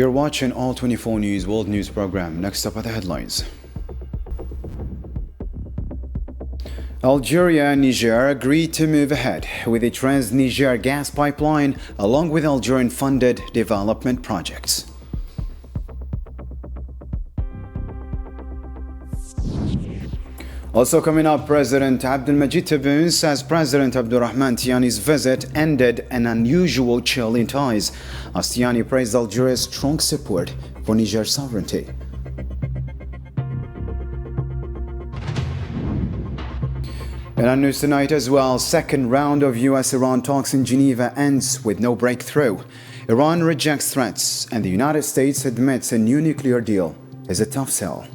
You're watching All 24 News World News Program. Next up are the headlines. Algeria and Niger agreed to move ahead with the Trans-Niger gas pipeline along with Algerian-funded development projects. Also coming up, President Abdelmadjid Tebboune says President Abdurrahman Tiani's visit ended an unusual chill in ties, as Tiani praised Algeria's strong support for Niger's sovereignty. And on news tonight as well, second round of US-Iran talks in Geneva ends with no breakthrough. Iran rejects threats, and the United States admits a new nuclear deal is a tough sell.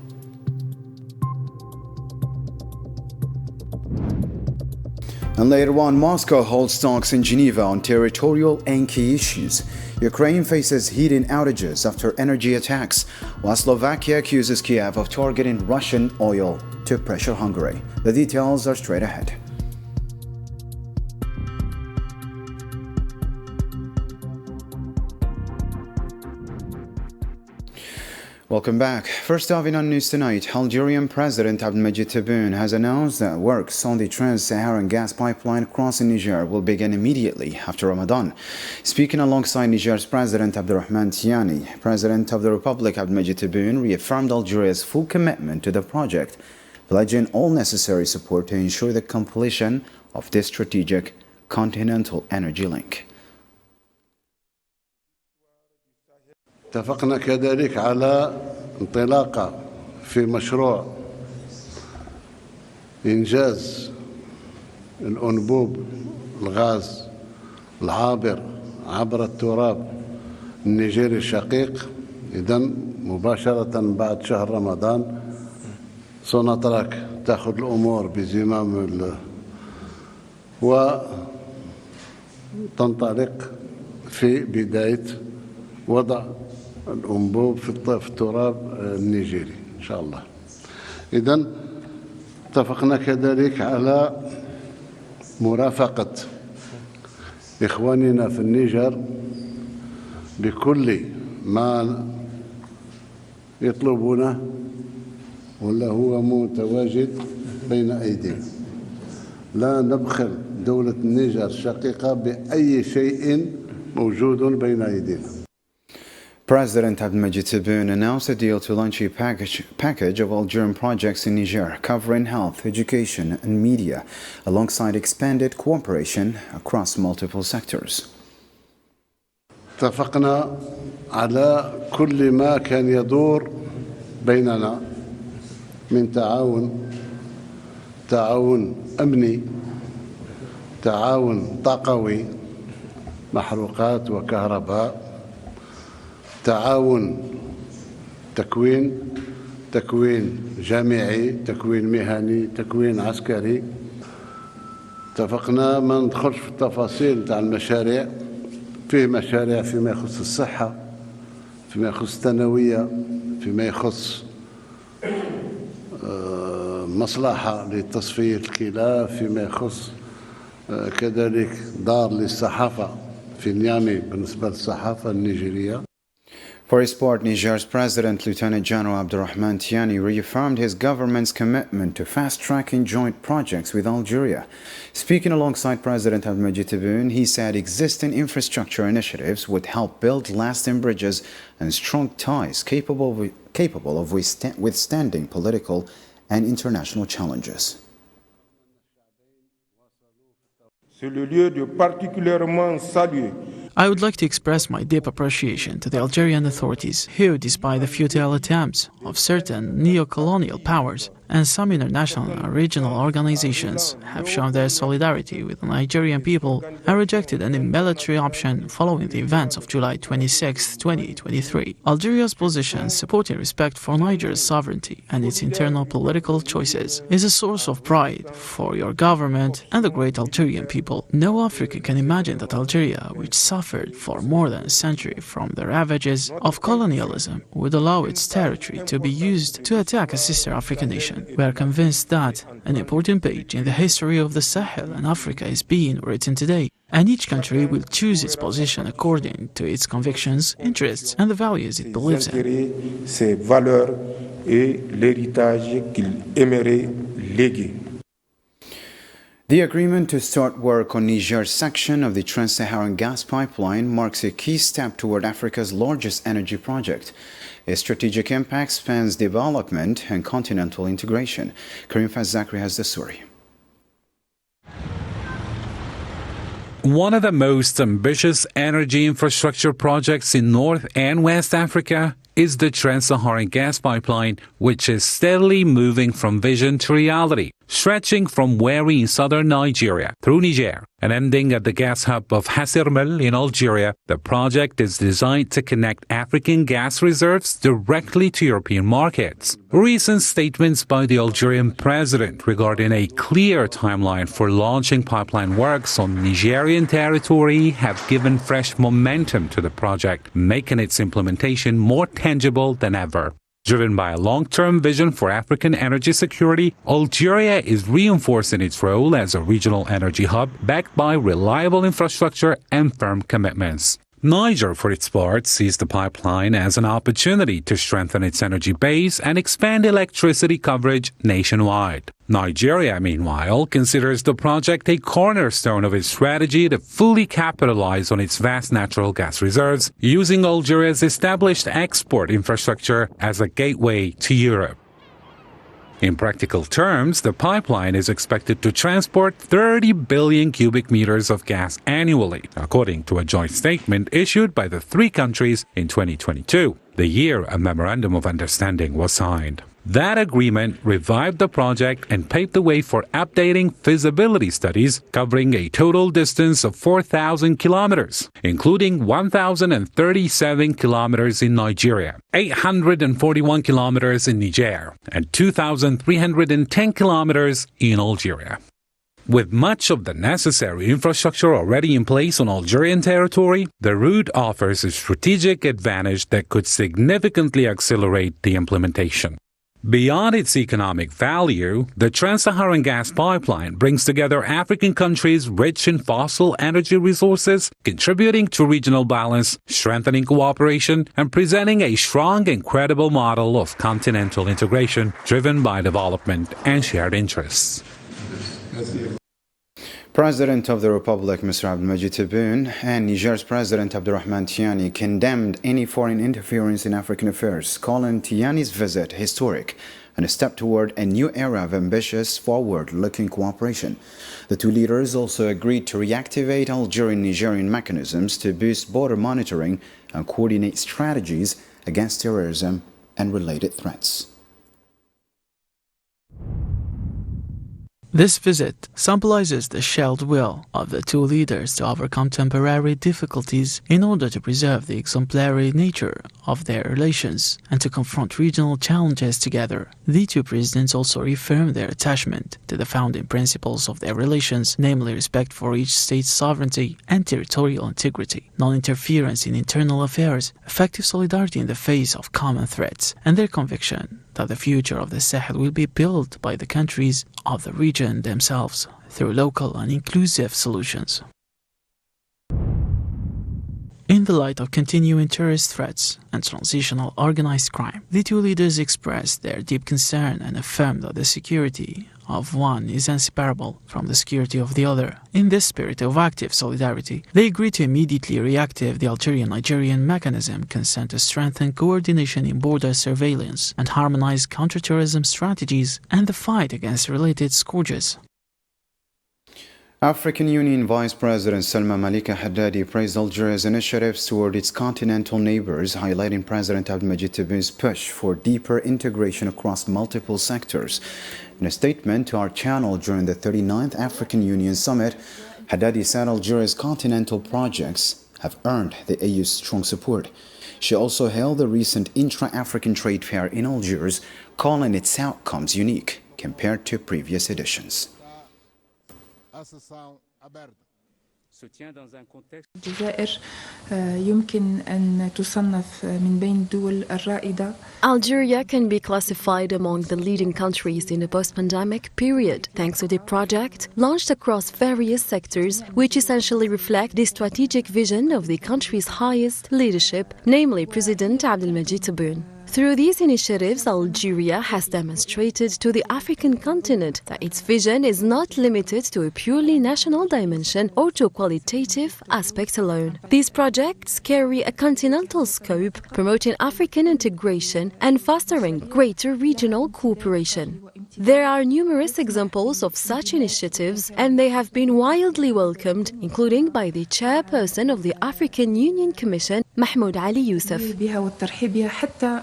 And later on, Moscow holds talks in Geneva on territorial and key issues. Ukraine faces heating outages after energy attacks, while Slovakia accuses Kiev of targeting Russian oil to pressure Hungary. The details are straight ahead. Welcome back. First off, in on news tonight, Algerian President Abdelmadjid Tebboune has announced that works on the Trans-Saharan gas pipeline crossing Niger will begin immediately after Ramadan. Speaking alongside Niger's President Abdurrahman Tiani, President of the Republic Abdelmadjid Tebboune reaffirmed Algeria's full commitment to the project, pledging all necessary support to ensure the completion of this strategic continental energy link. اتفقنا كذلك على انطلاقة في مشروع إنجاز الأنبوب الغاز العابر عبر التراب النيجيري الشقيق. إذن مباشرة بعد شهر رمضان سنترك تأخذ الأمور بزمام وتنطلق في بداية وضع الأنبوب في التراب النيجيري إن شاء الله. إذن اتفقنا كذلك على مرافقة إخواننا في النيجر بكل ما يطلبونه ولا هو متواجد بين أيدينا. لا نبخل دولة النيجر الشقيقة بأي شيء موجود بين أيدينا. President Abdelmadjid Tebboune announced a deal to launch a package of Algerian projects in Niger covering health, education and media, alongside expanded cooperation across multiple sectors. اتفقنا على كل ما كان يدور بيننا من تعاون أمني، تعاون طاقوي، محروقات وكهرباء، تعاون تكوين جامعي، تكوين مهني، تكوين عسكري. اتفقنا ما ندخلش في التفاصيل تاع المشاريع، فيه مشاريع فيما يخص الصحة، فيما يخص الثانوية، فيما يخص مصلحة لتصفية الكلى، فيما يخص كذلك دار للصحافة في نيامي بالنسبة للصحافة النيجيرية. For his part, Niger's President Lieutenant General Abdurrahman Tiani reaffirmed his government's commitment to fast-tracking joint projects with Algeria. Speaking alongside President Abdelmadjid Tebboune, he said existing infrastructure initiatives would help build lasting bridges and strong ties capable of withstanding political and international challenges. C'est le lieu de particulièrement saluer. I would like to express my deep appreciation to the Algerian authorities who, despite the futile attempts of certain neo-colonial powers and some international and regional organizations, have shown their solidarity with the Nigerian people and rejected any military option following the events of July 26, 2023. Algeria's position supporting respect for Niger's sovereignty and its internal political choices is a source of pride for your government and the great Algerian people. No African can imagine that Algeria, which suffered for more than a century from the ravages of colonialism, would allow its territory to be used to attack a sister African nation. conviction. We are convinced that an important page in the history of the Sahel and Africa is being written today, and each country will choose its position according to its convictions, interests, and the values it believes in. Ses valeurs et l'héritage qu'il aimerait léguer. The agreement to start work on Niger's section of the Trans-Saharan gas pipeline marks a key step toward Africa's largest energy project. Its strategic impact spans development and continental integration. Karim Faz-Zakri has the story. One of the most ambitious energy infrastructure projects in North and West Africa is the Trans-Saharan gas pipeline, which is steadily moving from vision to reality, stretching from Wari in southern Nigeria through Niger and ending at the gas hub of Hasirmel in Algeria. The project is designed to connect African gas reserves directly to European markets. Recent statements by the Algerian president regarding a clear timeline for launching pipeline works on Nigerian territory have given fresh momentum to the project, making its implementation more tangible than ever. Driven by a long-term vision for African energy security, Algeria is reinforcing its role as a regional energy hub backed by reliable infrastructure and firm commitments. Niger, for its part, sees the pipeline as an opportunity to strengthen its energy base and expand electricity coverage nationwide. Nigeria, meanwhile, considers the project a cornerstone of its strategy to fully capitalize on its vast natural gas reserves, using Algeria's established export infrastructure as a gateway to Europe. In practical terms, the pipeline is expected to transport 30 billion cubic meters of gas annually, according to a joint statement issued by the three countries in 2022, the year a memorandum of understanding was signed. That agreement revived the project and paved the way for updating feasibility studies covering a total distance of 4,000 kilometers, including 1,037 kilometers in Nigeria, 841 kilometers in Niger, and 2,310 kilometers in Algeria. With much of the necessary infrastructure already in place on Algerian territory, the route offers a strategic advantage that could significantly accelerate the implementation. Beyond its economic value, the Trans-Saharan gas pipeline brings together African countries rich in fossil energy resources, contributing to regional balance, strengthening cooperation, and presenting a strong and credible model of continental integration driven by development and shared interests. President of the Republic, Mr. Abdelmajid Tebboune, and Niger's President Abdurrahman Tiani condemned any foreign interference in African affairs, calling Tiani's visit historic and a step toward a new era of ambitious, forward-looking cooperation. The two leaders also agreed to reactivate Algerian-Nigerian mechanisms to boost border monitoring and coordinate strategies against terrorism and related threats. This visit symbolizes the shared will of the two leaders to overcome temporary difficulties in order to preserve the exemplary nature of their relations and to confront regional challenges together. The two presidents also reaffirmed their attachment to the founding principles of their relations, namely respect for each state's sovereignty and territorial integrity, non-interference in internal affairs, effective solidarity in the face of common threats, and their conviction that the future of the Sahel will be built by the countries of the region themselves through local and inclusive solutions. In the light of continuing terrorist threats and transitional organized crime, the two leaders expressed their deep concern and affirmed that the security of one is inseparable from the security of the other. In this spirit of active solidarity, they agreed to immediately reactivate the Algerian-Nigerian mechanism concerned to strengthen coordination in border surveillance and harmonize counterterrorism strategies and the fight against related scourges. African Union Vice President Salma Malika Haddadi praised Algeria's initiatives toward its continental neighbors, highlighting President Abdelmajid Tebboune's push for deeper integration across multiple sectors. In a statement to our channel during the 39th African Union Summit, Haddadi said Algeria's continental projects have earned the AU's strong support. She also hailed the recent intra-African trade fair in Algiers, calling its outcomes unique compared to previous editions. الجزائر يمكن أن تصنف من بين الدول الرائدة. Algeria can be classified among the leading countries in the post-pandemic period, thanks to the project launched across various sectors, which essentially reflect the strategic vision of the country's highest leadership, namely President Abdelmajid Tebboune. Through these initiatives, Algeria has demonstrated to the African continent that its vision is not limited to a purely national dimension or to qualitative aspects alone. These projects carry a continental scope, promoting African integration and fostering greater regional cooperation. There are numerous examples of such initiatives, and they have been widely welcomed, including by the chairperson of the African Union Commission, Mahmoud Ali Youssef. بها والترحيب بها حتى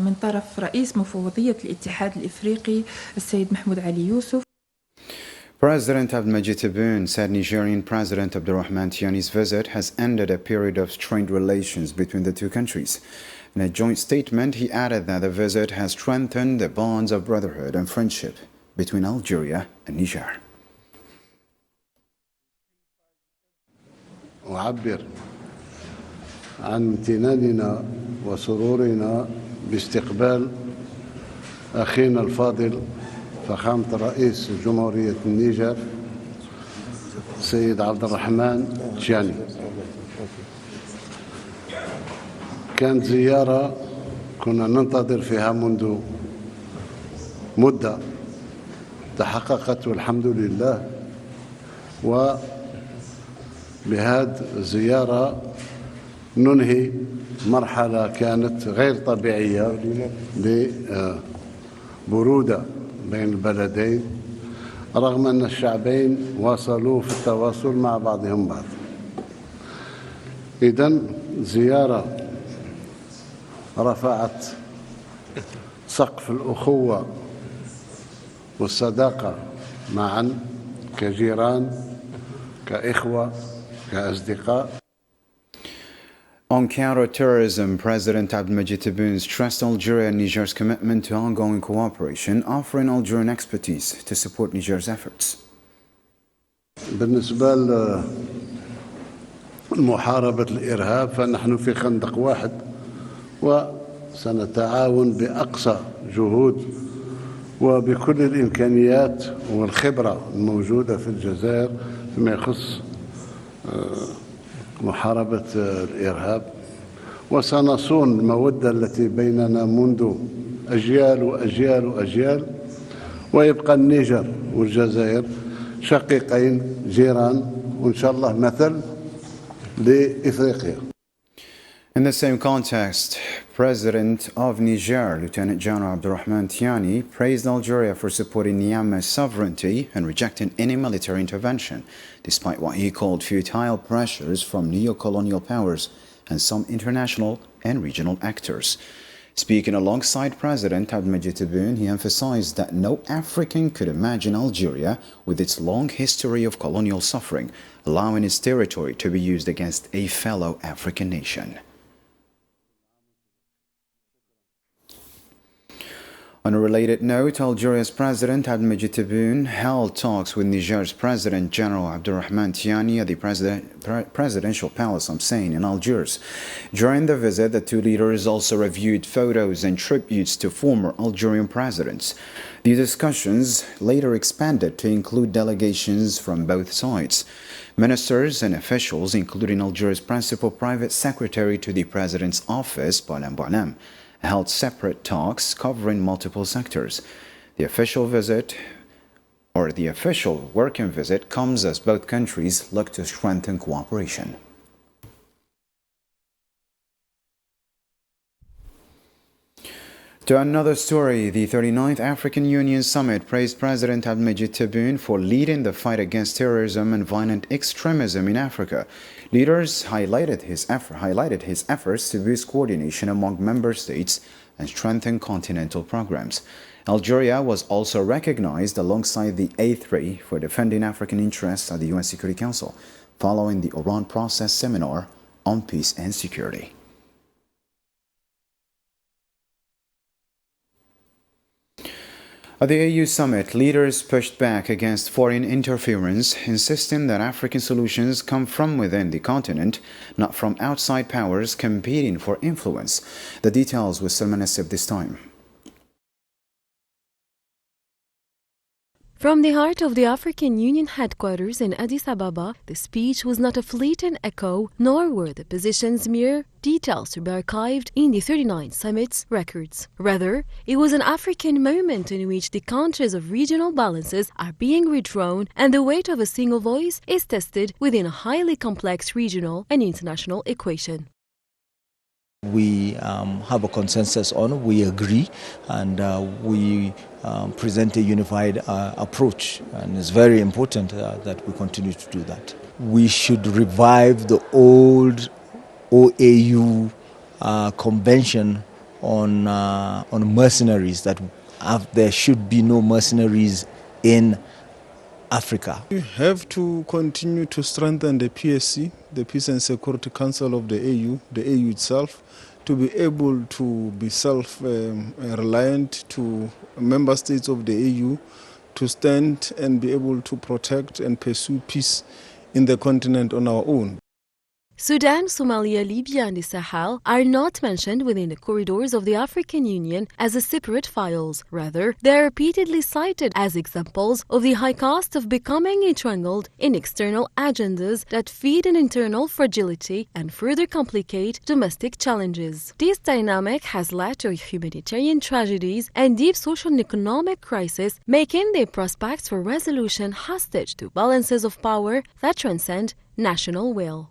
من طرف رئيس مفوضية الاتحاد الإفريقي السيد محمود علي يوسف. President Abdelmajid Tebboune said Nigerian President Abdurrahman Tiani's visit has ended a period of strained relations between the two countries. In a joint statement, he added that the visit has strengthened the bonds of brotherhood and friendship between Algeria and Niger. أعبر عن امتناننا وسرورنا باستقبال أخينا الفاضل فخامة رئيس جمهورية النيجر السيد عبد الرحمن تياني. كانت زيارة كنا ننتظر فيها منذ مدة، تحققت والحمد لله. وبهذه الزيارة ننهي مرحلة كانت غير طبيعية لبرودة بين البلدين، رغم أن الشعبين واصلوا في التواصل مع بعضهم بعض. إذن زيارة رفعت سقف الأخوة والصداقة معا كجيران كإخوة كأصدقاء. On counter-terrorism, President Abdelmajid Tebboune stressed Algeria and Niger's commitment to ongoing cooperation, offering Algerian expertise to support Niger's efforts. بالنسبة لمحاربة الإرهاب فنحن في خندق واحد، وسنتعاون بأقصى جهود وبكل الإمكانيات والخبرة الموجودة في الجزائر فيما يخص محاربة الإرهاب، وسنصون المودة التي بيننا منذ أجيال وأجيال وأجيال، ويبقى النيجر والجزائر شقيقين جيران، وإن شاء الله مثل لإفريقيا. In the same context, President of Niger, Lieutenant General Abdurrahman Tiani, praised Algeria for supporting Niamey's sovereignty and rejecting any military intervention, despite what he called futile pressures from neo-colonial powers and some international and regional actors. Speaking alongside President Abdelmajid Tebboune, he emphasized that no African could imagine Algeria, with its long history of colonial suffering, allowing its territory to be used against a fellow African nation. On a related note, Algeria's President Abdelmajid Tebboune held talks with Niger's President General Abdurrahman Tiani at the presidential palace, in Algiers. During the visit, the two leaders also reviewed photos and tributes to former Algerian presidents. The discussions later expanded to include delegations from both sides. Ministers and officials, including Algeria's principal private secretary to the president's office, Boualem, held separate talks covering multiple sectors. The official working visit comes as both countries look to strengthen cooperation. To another story, the 39th African Union Summit praised President Abdelmajid Tebboune for leading the fight against terrorism and violent extremism in Africa. Leaders highlighted his efforts to boost coordination among member states and strengthen continental programs. Algeria was also recognized alongside the A3 for defending African interests at the UN Security Council, following the Oran Process Seminar on Peace and Security. At the AU summit, leaders pushed back against foreign interference, insisting that African solutions come from within the continent, not from outside powers competing for influence. The details with Salman Asif this time. From the heart of the African Union headquarters in Addis Ababa, the speech was not a fleeting echo, nor were the positions mere details to be archived in the 39 summit's records. Rather, it was an African moment in which the countries of regional balances are being redrawn and the weight of a single voice is tested within a highly complex regional and international equation. We have a consensus on, we agree, and we present a unified approach, and it's very important that we continue to do that. We should revive the old OAU convention on mercenaries, that there should be no mercenaries in Africa. We have to continue to strengthen the PSC, the Peace and Security Council of the AU itself, to be able to be self-reliant to member states of the AU, to stand and be able to protect and pursue peace in the continent on our own. Sudan, Somalia, Libya and the Sahel are not mentioned within the corridors of the African Union as separate files. Rather, they are repeatedly cited as examples of the high cost of becoming entangled in external agendas that feed an internal fragility and further complicate domestic challenges. This dynamic has led to humanitarian tragedies and deep social and economic crisis, making the prospects for resolution hostage to balances of power that transcend national will.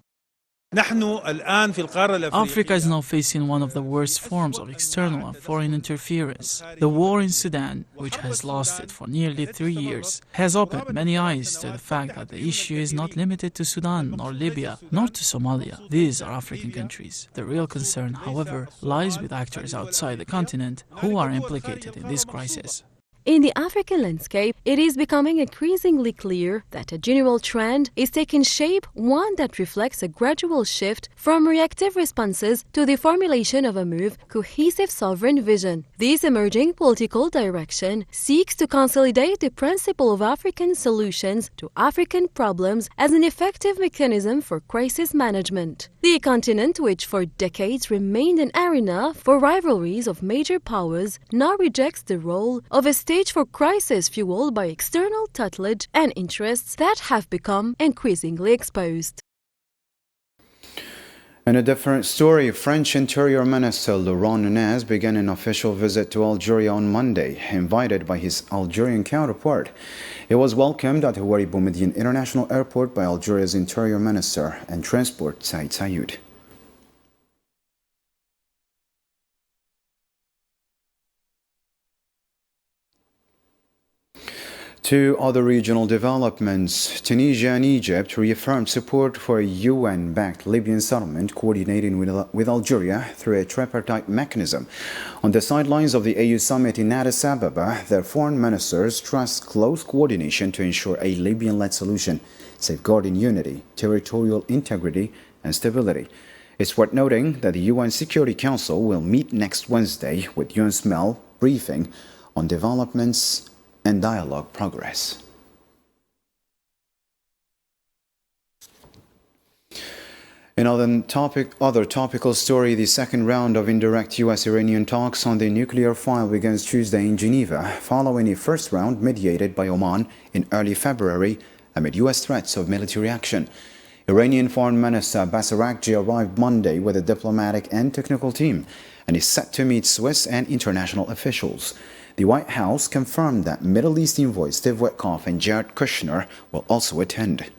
Africa is now facing one of the worst forms of external and foreign interference. The war in Sudan, which has lasted for nearly 3 years, has opened many eyes to the fact that the issue is not limited to Sudan, nor Libya, nor to Somalia. These are African countries. The real concern, however, lies with actors outside the continent who are implicated in this crisis. In the African landscape, it is becoming increasingly clear that a general trend is taking shape, one that reflects a gradual shift from reactive responses to the formulation of a more cohesive sovereign vision. This emerging political direction seeks to consolidate the principle of African solutions to African problems as an effective mechanism for crisis management. The continent, which for decades remained an arena for rivalries of major powers, now rejects the role of a stage for crisis fueled by external tutelage and interests that have become increasingly exposed. In a different story, French Interior Minister Laurent Nunez began an official visit to Algeria on Monday, invited by his Algerian counterpart. He was welcomed at Houari Boumediene International Airport by Algeria's Interior Minister and Transport Said Sayoud. Two other regional developments. Tunisia and Egypt reaffirmed support for a UN-backed Libyan settlement coordinating with Algeria through a tripartite mechanism. On the sidelines of the AU summit in Addis Ababa, their foreign ministers stressed close coordination to ensure a Libyan-led solution, safeguarding unity, territorial integrity and stability. It's worth noting that the UN Security Council will meet next Wednesday with UNSMEL briefing on developments and dialogue progress. In other topical story, the second round of indirect U.S.-Iranian talks on the nuclear file begins Tuesday in Geneva, following a first round mediated by Oman in early February amid U.S. threats of military action. Iranian Foreign Minister Abbas Araghchi arrived Monday with a diplomatic and technical team and is set to meet Swiss and international officials. The White House confirmed that Middle East envoys Steve Witkoff and Jared Kushner will also attend.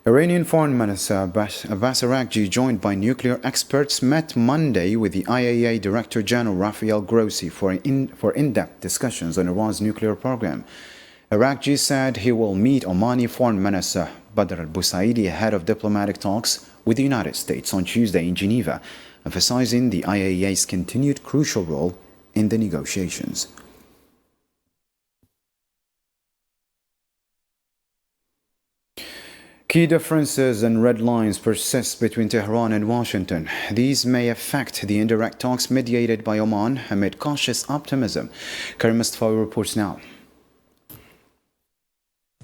Iranian Foreign Minister Abbas Araghchi, joined by nuclear experts, met Monday with the IAEA Director General Rafael Grossi for in-depth discussions on Iran's nuclear program. Araghchi said he will meet Omani Foreign Minister Badr al-Busaidi ahead of diplomatic talks with the United States on Tuesday in Geneva, emphasizing the IAEA's continued crucial role in the negotiations. Key differences and red lines persist between Tehran and Washington. These may affect the indirect talks mediated by Oman amid cautious optimism. Karim Mustafa reports now.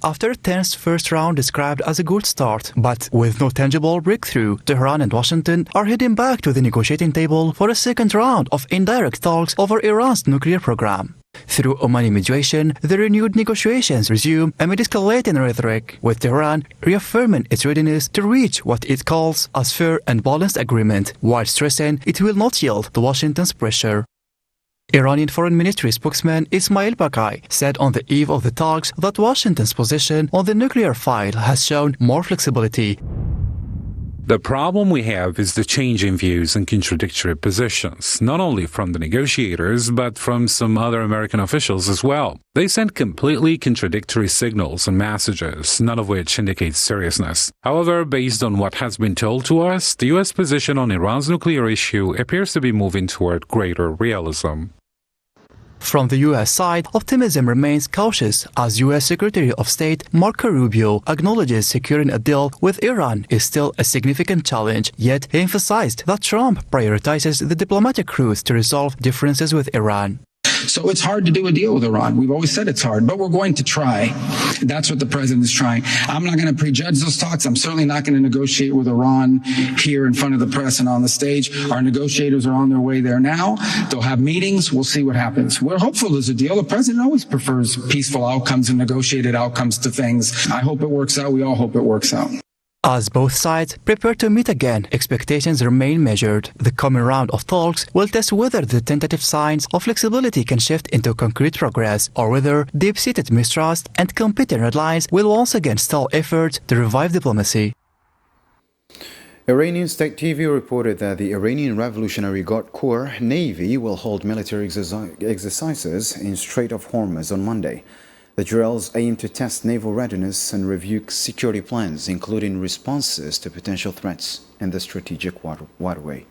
After a tense first round described as a good start, but with no tangible breakthrough, Tehran and Washington are heading back to the negotiating table for a second round of indirect talks over Iran's nuclear program. Through Omani mediation, the renewed negotiations resume amid escalating rhetoric, with Tehran reaffirming its readiness to reach what it calls a fair and balanced agreement, while stressing it will not yield to Washington's pressure. Iranian Foreign Ministry spokesman Ismail Baghai said on the eve of the talks that Washington's position on the nuclear file has shown more flexibility. The problem we have is the change in views and contradictory positions, not only from the negotiators, but from some other American officials as well. They sent completely contradictory signals and messages, none of which indicates seriousness. However, based on what has been told to us, the U.S. position on Iran's nuclear issue appears to be moving toward greater realism. From the U.S. side, optimism remains cautious as U.S. Secretary of State Marco Rubio acknowledges securing a deal with Iran is still a significant challenge, yet he emphasized that Trump prioritizes the diplomatic route to resolve differences with Iran. So it's hard to do a deal with Iran. We've always said it's hard, but we're going to try. That's what the president is trying. I'm not going to prejudge those talks. I'm certainly not going to negotiate with Iran here in front of the press and on the stage. Our negotiators are on their way there now. They'll have meetings. We'll see what happens. We're hopeful there's a deal. The president always prefers peaceful outcomes and negotiated outcomes to things. I hope it works out. We all hope it works out. As both sides prepare to meet again, expectations remain measured. The coming round of talks will test whether the tentative signs of flexibility can shift into concrete progress, or whether deep-seated mistrust and competing red lines will once again stall efforts to revive diplomacy. Iranian state TV reported that the Iranian Revolutionary Guard Corps Navy will hold military exercises in Strait of Hormuz on Monday. The drills aim to test naval readiness and review security plans, including responses to potential threats in the strategic waterway.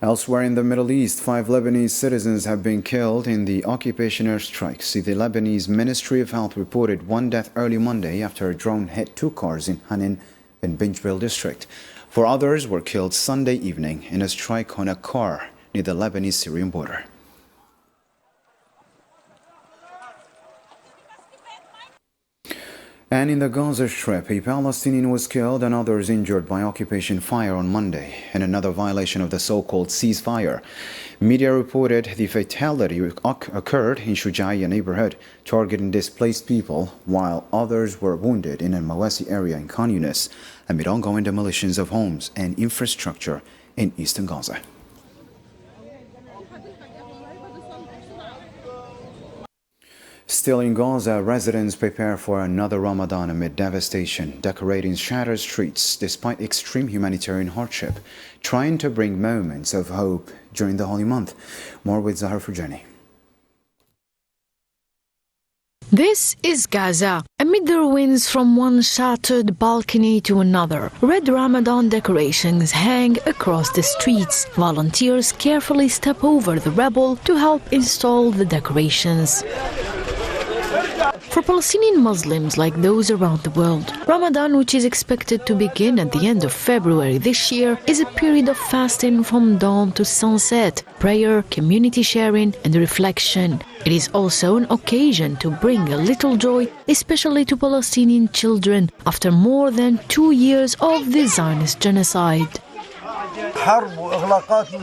Elsewhere in the Middle East, 5 Lebanese citizens have been killed in the occupation airstrikes. The Lebanese Ministry of Health reported 1 death early Monday after a drone hit 2 cars in Hanin in Binjbil district. 4 others were killed Sunday evening in a strike on a car near the Lebanese-Syrian border. And in the Gaza Strip, a Palestinian was killed and others injured by occupation fire on Monday, in another violation of the so-called ceasefire. Media reported the fatality occurred in Shujaiya neighborhood, targeting displaced people, while others were wounded in a Mawasi area in Khan Yunis, amid ongoing demolitions of homes and infrastructure in eastern Gaza. Still in Gaza, residents prepare for another Ramadan amid devastation, decorating shattered streets despite extreme humanitarian hardship, trying to bring moments of hope during the holy month. More with Zahar Furjani. This is Gaza. Amid the ruins from one shattered balcony to another, red Ramadan decorations hang across the streets. Volunteers carefully step over the rubble to help install the decorations. For Palestinian Muslims like those around the world, Ramadan, which is expected to begin at the end of February this year, is a period of fasting from dawn to sunset, prayer, community sharing, and reflection. It is also an occasion to bring a little joy, especially to Palestinian children, after more than 2 years of the Zionist genocide.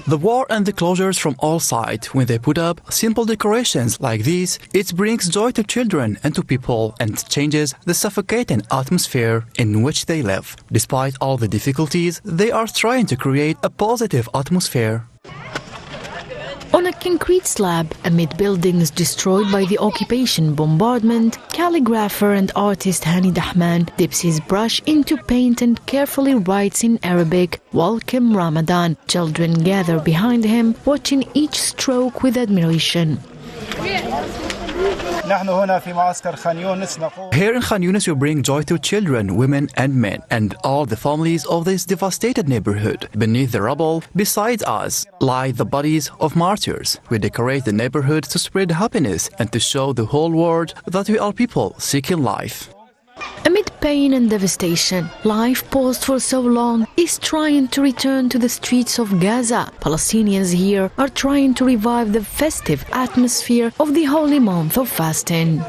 The war and the closures from all sides, when they put up simple decorations like these, it brings joy to children and to people and changes the suffocating atmosphere in which they live. Despite all the difficulties, they are trying to create a positive atmosphere. On a concrete slab, amid buildings destroyed by the occupation bombardment, calligrapher and artist Hani Dahman dips his brush into paint and carefully writes in Arabic, "Welcome Ramadan." Children gather behind him, watching each stroke with admiration. Here in Khan Yunis, we bring joy to children, women and men, and all the families of this devastated neighborhood. Beneath the rubble, beside us, lie the bodies of martyrs. We decorate the neighborhood to spread happiness and to show the whole world that we are people seeking life. Amid pain and devastation, life paused for so long is trying to return to the streets of Gaza. Palestinians here are trying to revive the festive atmosphere of the holy month of fasting.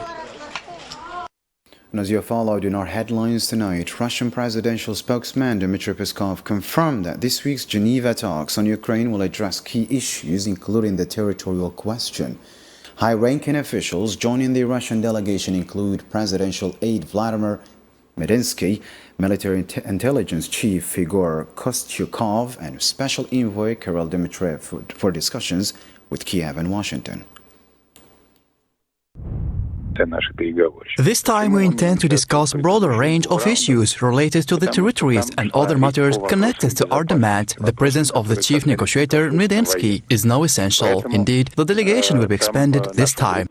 And as you followed in our headlines tonight, Russian presidential spokesman Dmitry Peskov confirmed that this week's Geneva talks on Ukraine will address key issues, including the territorial question. High-ranking officials joining the Russian delegation include presidential aide Vladimir Medinsky, military intelligence chief Igor Kostyukov, and special envoy Kirill Dmitriev for discussions with Kiev and Washington. This time we intend to discuss a broader range of issues related to the territories and other matters connected to our demand. The presence of the chief negotiator, Medinsky, is now essential. Indeed, the delegation will be expanded this time.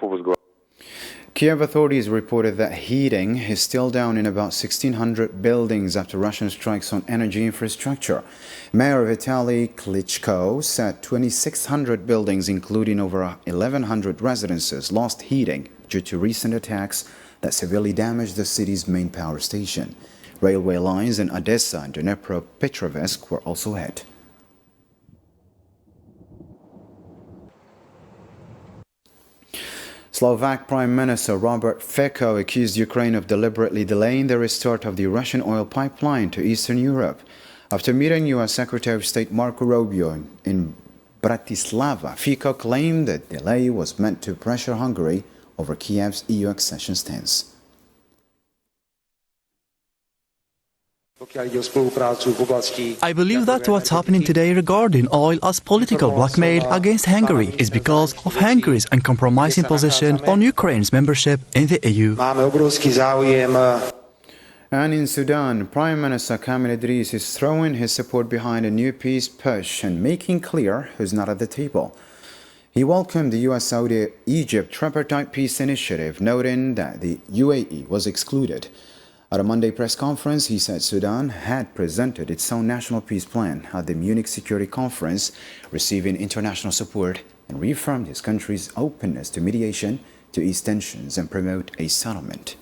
Kiev authorities reported that heating is still down in about 1,600 buildings after Russian strikes on energy infrastructure. Mayor Vitaly Klitschko said 2,600 buildings, including over 1,100 residences, lost heating due to recent attacks that severely damaged the city's main power station. Railway lines in Odessa and Dnipropetrovsk were also hit. Slovak Prime Minister Robert Fico accused Ukraine of deliberately delaying the restart of the Russian oil pipeline to Eastern Europe. After meeting U.S. Secretary of State Marco Rubio in Bratislava, Fico claimed the delay was meant to pressure Hungary over Kiev's EU accession stance. I believe that what's happening today regarding oil as political blackmail against Hungary is because of Hungary's uncompromising position on Ukraine's membership in the EU. And in Sudan, Prime Minister Kamil Idris is throwing his support behind a new peace push and making clear who's not at the table. He welcomed the US-Saudi-Egypt tripartite peace initiative, noting that the UAE was excluded. At a Monday press conference, he said Sudan had presented its own national peace plan at the Munich Security Conference, receiving international support, and reaffirmed his country's openness to mediation to ease tensions and promote a settlement.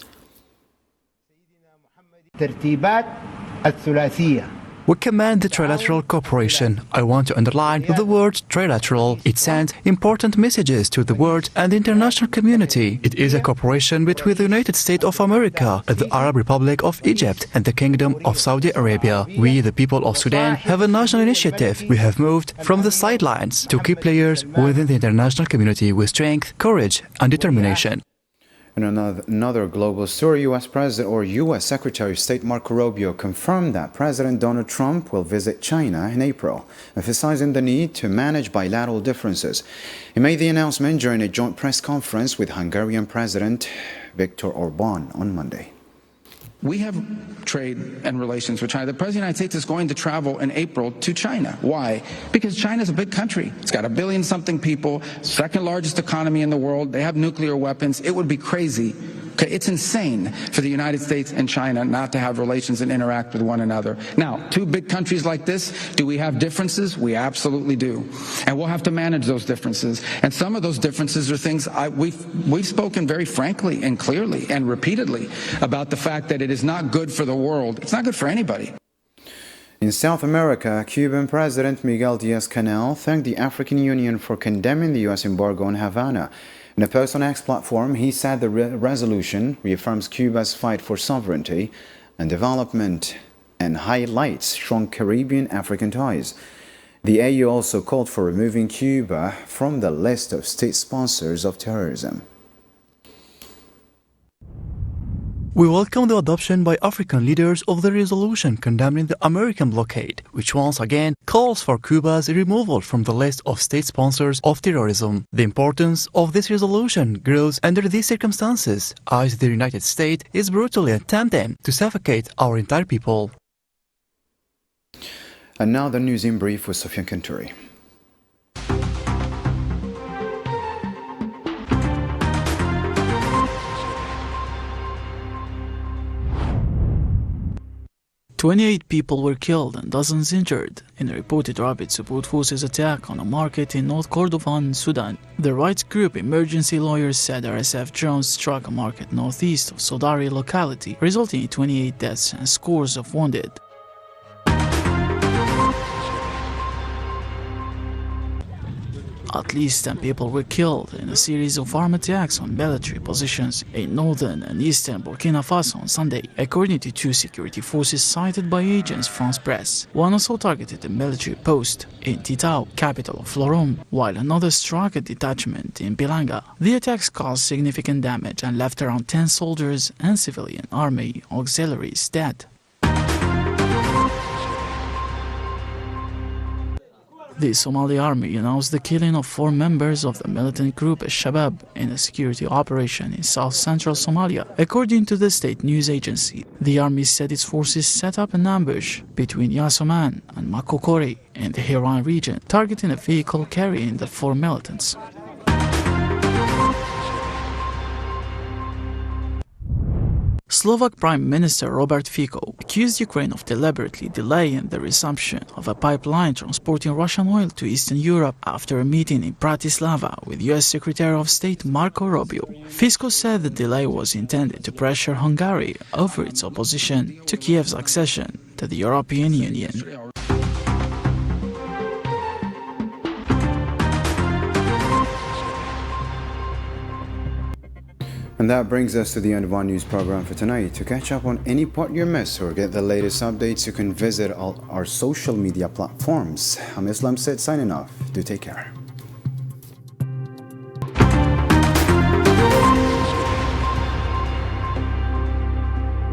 We commend the trilateral cooperation. I want to underline the word trilateral. It sends important messages to the world and the international community. It is a cooperation between the United States of America, the Arab Republic of Egypt, and the Kingdom of Saudi Arabia. We, the people of Sudan, have a national initiative. We have moved from the sidelines to key players within the international community with strength, courage, and determination. In another global story, U.S. Secretary of State Marco Rubio confirmed that President Donald Trump will visit China in April, emphasizing the need to manage bilateral differences. He made the announcement during a joint press conference with Hungarian President Viktor Orban on Monday. We have trade and relations with China. The President of the United States is going to travel in April to China. Why? Because China is a big country. It's got 1 billion-something people, second largest economy in the world. They have nuclear weapons. It would be crazy. Okay, it's insane for the United States and China not to have relations and interact with one another. Now, two big countries like this, do we have differences? We absolutely do. And we'll have to manage those differences. And some of those differences are things we've spoken very frankly and clearly and repeatedly about the fact that it is not good for the world. It's not good for anybody. In South America, Cuban President Miguel Diaz-Canel thanked the African Union for condemning the U.S. embargo on Havana. In a post on X platform, he said the resolution reaffirms Cuba's fight for sovereignty and development and highlights strong Caribbean-African ties. The AU also called for removing Cuba from the list of state sponsors of terrorism. We welcome the adoption by African leaders of the resolution condemning the American blockade, which once again calls for Cuba's removal from the list of state sponsors of terrorism. The importance of this resolution grows under these circumstances, as the United States is brutally attempting to suffocate our entire people. And now the news in brief with Sofian Kanturi. 28 people were killed and dozens injured in a reported rapid support forces attack on a market in North Kordofan, Sudan. The rights group Emergency Lawyers said RSF drones struck a market northeast of Sodari locality, resulting in 28 deaths and scores of wounded. At least 10 people were killed in a series of armed attacks on military positions in northern and eastern Burkina Faso on Sunday, according to two security forces cited by Agence France Presse. One also targeted a military post in Titao, capital of Florom, while another struck a detachment in Bilanga. The attacks caused significant damage and left around 10 soldiers and civilian army auxiliaries dead. The Somali army announced the killing of 4 members of the militant group Al-Shabaab in a security operation in south-central Somalia. According to the state news agency, the army said its forces set up an ambush between Yasoman and Makokori in the Hiran region, targeting a vehicle carrying the 4 militants. Slovak Prime Minister Robert Fico accused Ukraine of deliberately delaying the resumption of a pipeline transporting Russian oil to Eastern Europe after a meeting in Bratislava with US Secretary of State Marco Rubio. Fico said the delay was intended to pressure Hungary over its opposition to Kiev's accession to the European Union. And that brings us to the end of our news program for tonight. To catch up on any part you missed or get the latest updates, you can visit all our social media platforms. I'm Islam Said signing off. Do take care.